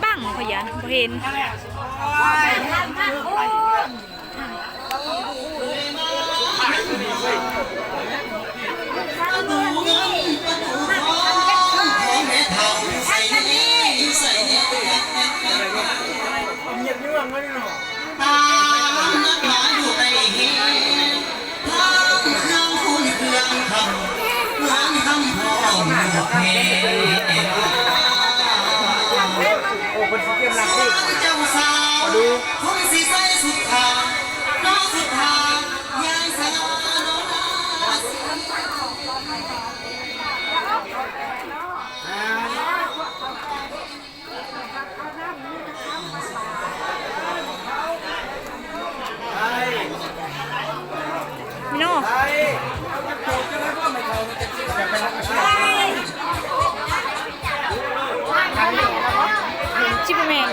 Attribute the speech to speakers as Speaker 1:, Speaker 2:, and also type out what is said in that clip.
Speaker 1: บังพยันเห็น
Speaker 2: ตามนักหนาอยู่ในเหตุทางเครื่องคุณเครื่องทำเหมือนคำพ่อหมู่เพเจ้าสาวคนสีใสสุดทางน้องสุดทางยายสาวน้อง
Speaker 1: พี่โน่ชิบะแมง